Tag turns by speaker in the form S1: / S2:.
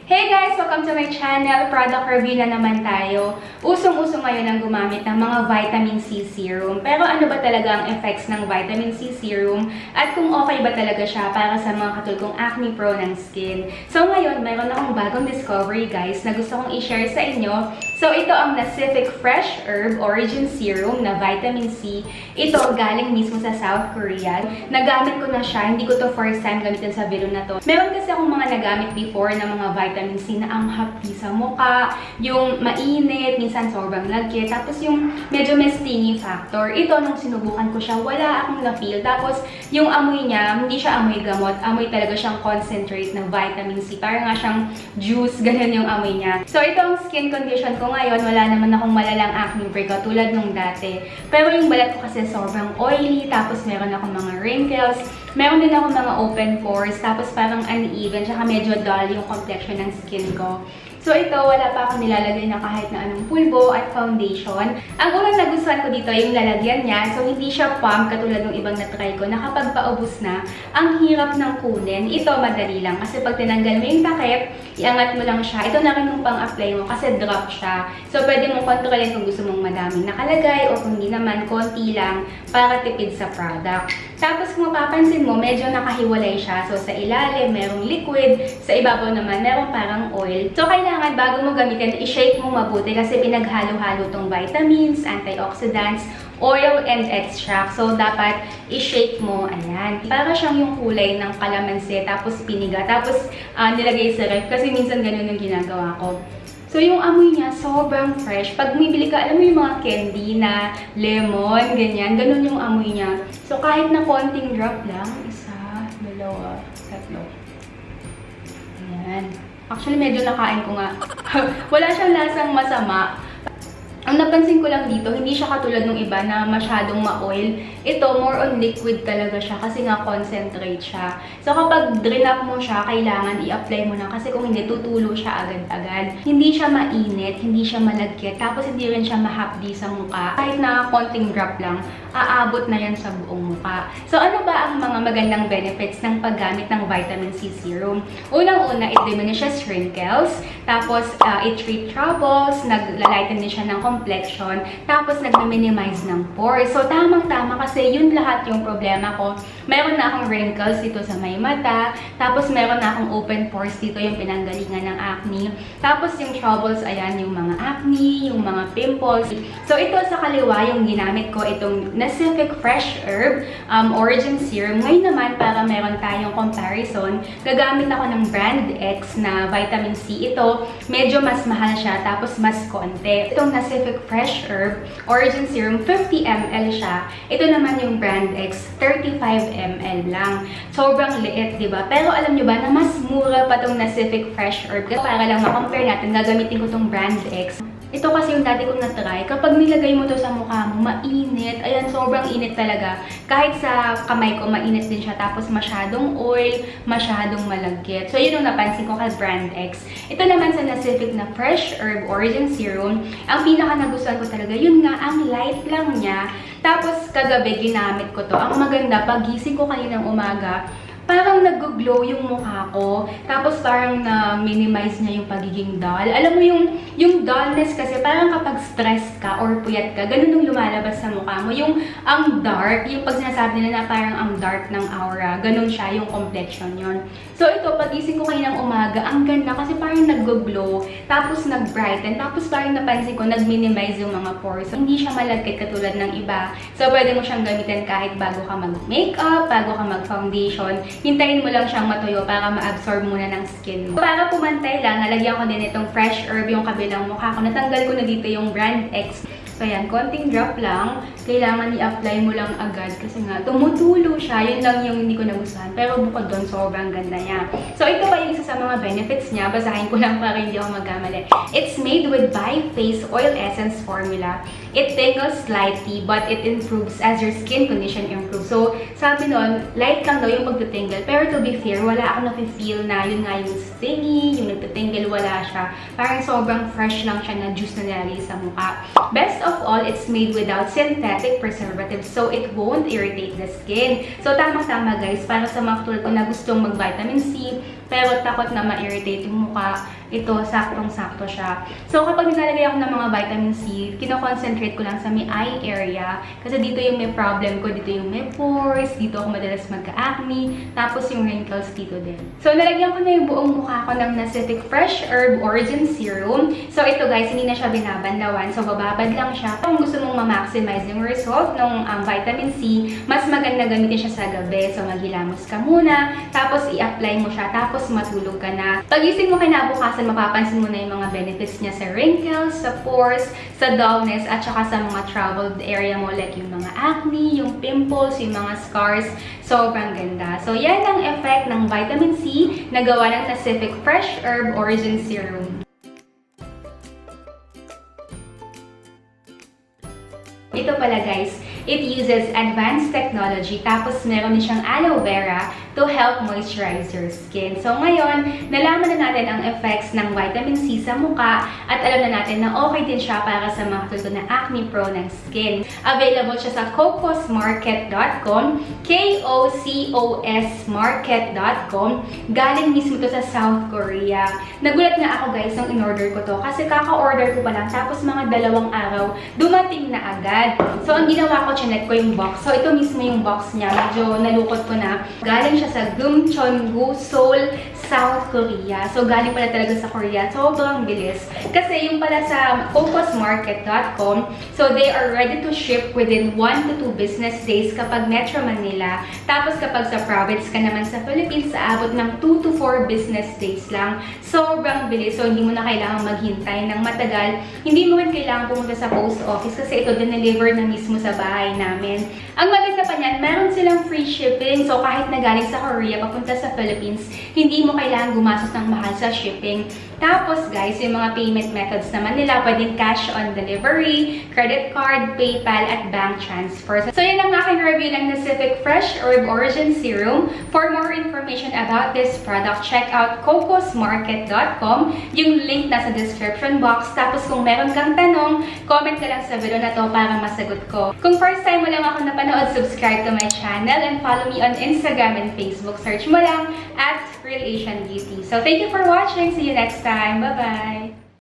S1: Hey guys! Welcome to my channel. Product review na naman tayo. Usong-uso ngayon ang gumamit ng mga vitamin C serum. Pero ano ba talaga ang effects ng vitamin C serum? At kung okay ba talaga siya para sa mga katulad kong acne prone ng skin? So ngayon, mayroon akong bagong discovery guys na gusto kong i-share sa inyo. So ito ang Nacific Fresh Herb Origin Serum na vitamin C. Ito galing mismo sa South Korea. Nagamit ko na siya. Hindi ko to first time gamitin sa video na to. Meron kasi akong mga nagamit before na mga vitamin C na ang hapdi sa mukha, yung mainit, minsan sobrang lagkit, tapos yung medyo may stingy factor. Ito, nung sinubukan ko siya, wala akong na-feel. Tapos, yung amoy niya, hindi siya amoy gamot, amoy talaga siyang concentrate ng vitamin C. Parang nga siyang juice, ganyan yung amoy niya. So, ito ang skin condition ko ngayon. Wala naman akong malalang acne break tulad nung dati. Pero yung balat ko kasi sobrang oily, tapos meron akong mga wrinkles, meron din akong mga open pores, tapos parang uneven, tsaka medyo dull yung complexion ng skin ko. So ito, wala pa akong nilalagay na kahit na anong pulbo at foundation. Ang unang nagustuhan ko dito yung lalagyan niya. So hindi siya pump katulad ng ibang na-try ko na kapag paubos na, ang hirap ng kunin. Ito madali lang kasi pag tinanggal mo yung takip, iangat mo lang siya. Ito na rin yung pang-apply mo kasi drop siya. So pwede mong kontrolin kung gusto mong madaming nakalagay o kung hindi naman, konti lang para tipid sa product. Tapos kung mapapansin mo, medyo nakahiwalay siya. So sa ilalim, merong liquid. Sa ibabaw naman, merong parang oil. So kailangan bago mo gamitin, i-shake mo mabuti kasi pinaghalo-halo tong vitamins, antioxidants, oil, and extract. So dapat i-shake mo. Ayan. Para siyang yung kulay ng kalamansi, tapos piniga, tapos nilagay sa ref. Kasi minsan ganun yung ginagawa ko. So, yung amoy niya, sobrang fresh. Pag bumibili ka, alam mo yung mga candy na lemon, ganyan. Ganun yung amoy niya. So, kahit na konting drop lang, isa, dalawa, tatlo. Ayan. Actually, medyo nakain ko nga. Wala siyang lasang masama. Ang napansin ko lang dito, hindi siya katulad ng iba na masyadong ma-oil. Ito, more on liquid talaga siya kasi nga concentrate siya. So, kapag drain up mo siya, kailangan i-apply mo na kasi kung hindi, tutulo siya agad-agad. Hindi siya mainit, hindi siya malagkit, tapos hindi rin siya mahapdi sa mukha. Kahit na konting drop lang, aabot na yan sa buong mukha. So, ano ba ang mga magandang benefits ng paggamit ng vitamin C serum? Unang-una, it diminishes wrinkles, tapos it treats troubles, nag-lighten din siya ng complexion, tapos nag-minimize ng pores. So, tamang-tama kasi yun lahat yung problema ko. Meron na akong wrinkles dito sa may mata, tapos meron na akong open pores dito yung pinanggalingan ng acne. Tapos yung troubles, ayan, yung mga acne, yung mga pimples. So, ito sa kaliwa yung ginamit ko, itong Nacific Fresh Herb Origin Serum. Ngayon naman, para meron tayong comparison, gagamit ako ng brand X na vitamin C. Ito, medyo mas mahal siya, tapos mas konti. Itong Nacific Fresh Herb Origin Serum, 50 ml siya. Ito naman yung brand X, 35 ml lang. Sobrang liit, di ba? Pero alam nyo ba na mas mura pa tong Nacific Fresh Herb? Para lang ma-compare natin, gagamitin ko tong brand X. Ito kasi yung dati kong na-try. Kapag nilagay mo to sa mukha mo, mainit. Ayan, sobrang init talaga. Kahit sa kamay ko, mainit din siya. Tapos masyadong oil, masyadong malagkit. So, yun yung napansin ko kay brand X. Ito naman sa Nacific na Fresh Herb Origin Serum. Ang pinaka nagustuhan ko talaga, yun nga, ang light lang niya. Tapos, kagabi, ginamit ko to. Ang maganda, pagising ko kaninang umaga, parang nag-glow yung mukha ko. Tapos parang na-minimize niya yung pagiging dull. Alam mo yung dullness kasi parang kapag stressed ka or puyat ka, ganun yung lumalabas sa mukha mo. Yung ang dark, yung pag sinasabi nila na parang ang dark ng aura, ganun siya yung complexion yon. So ito, pagising ko kaninang umaga, ang ganda kasi parang nag-glow, tapos nag-brighten, tapos parang napansin ko, nag-minimize yung mga pores. So, hindi siya malagkit katulad ng iba. So pwede mo siyang gamitin kahit bago ka mag-makeup, bago ka mag-foundation. Hintayin mo lang siyang matuyo para ma-absorb muna ng skin mo. Para pumantay lang, nalagyan ko din itong Fresh Herb yung kabilang mukha ko. Natanggal ko na dito yung brand X. So, yan, konting drop lang. Kailangan i-apply mo lang agad kasi nga, tumutulo siya. Yun lang yung hindi ko nagustuhan. Pero bukod doon, sobrang ganda niya. So, ito pa yung isa sa mga benefits niya. Basahin ko lang para hindi ako magkamali. It's made with Bi-Face Oil Essence formula. It tingles slightly, but it improves as your skin condition improves. So, sabi nun, light lang daw yung pagtitingle. Pero to be fair, wala akong nafe-feel na yun nga yung stingy, yung nagtitingle, wala siya. Parang sobrang fresh lang siya na juice na nilalagay sa mukha. Best of all, it's made without synthetic preservatives, so it won't irritate the skin. So, tamang-tama guys, para sa mga katulad ko na gustong mag-vitamin C, pero takot na ma-irritate yung mukha. Ito, saktong-sakto siya. So, kapag nilalagay ako ng mga vitamin C, kino-concentrate ko lang sa may eye area. Kasi dito yung may problem ko, dito yung may pores, dito ako madalas magka-acne, tapos yung wrinkles dito din. So, nalagyan ko na yung buong mukha ko ng Nacific Fresh Herb Origin Serum. So, ito guys, hindi na siya binabanlawan. So, bababad lang siya. Kung gusto mong ma-maximize yung result ng vitamin C, mas maganda gamitin siya sa gabi. So, maghilamos ka muna, tapos i-apply mo siya, tapos matulog ka na. Pagising mo kinabukasan, mapapansin mo na yung mga benefits niya sa wrinkles, sa pores, sa dullness, at saka sa mga troubled area mo like yung mga acne, yung pimples, yung mga scars. Sobrang ganda. So, yan ang effect ng vitamin C na gawa ng Nacific Fresh Herb Origin Serum. Ito pala guys, it uses advanced technology tapos meron din siyang aloe vera to help moisturize your skin. So ngayon, nalaman na natin ang effects ng vitamin C sa mukha at alam na natin na okay din siya para sa mga tulad na acne-prone ng skin. Available siya sa cocosmarket.com, KOCOSmarket.com. Galing mismo to sa South Korea. Nagulat nga ako guys nung in-order ko to kasi kaka-order ko pa lang tapos mga 2 araw dumating na agad. So ang ginawa ko, chinek ko yung box. So ito mismo yung box niya. Medyo nalukot ko na. Galing siya sa Gumcheongu, Seoul, South Korea. So, galing pala talaga sa Korea. Sobrang bilis. Kasi yung pala sa cocosmarket.com, so they are ready to ship within 1 to 2 business days kapag Metro Manila. Tapos kapag sa province ka naman sa Philippines, aabot ng 2 to 4 business days lang. Sobrang bilis. So, hindi mo na kailangan maghintay ng matagal. Hindi mo rin kailangan pumunta sa post office kasi ito dineliver na mismo sa bahay namin. Ang maganda pa niyan, meron silang free shipping. So, kahit na galing sa Korea papunta sa Philippines, hindi mo kailangan gumastos ng mahal sa shipping. Tapos guys, yung mga payment methods naman nila, pwedeng cash on delivery, credit card, PayPal, at bank transfer. So yan ang aking review ng Nacific Fresh Herb Origin Serum. For more information about this product, check out cocosmarket.com. Yung link nasa description box. Tapos kung meron kang tanong, comment ka lang sa video na to para masagot ko. Kung first time mo lang ako napanood, subscribe to my channel and follow me on Instagram and Facebook. Search mo lang at Real Asian Beauty. So thank you for watching. See you next time. Bye-bye!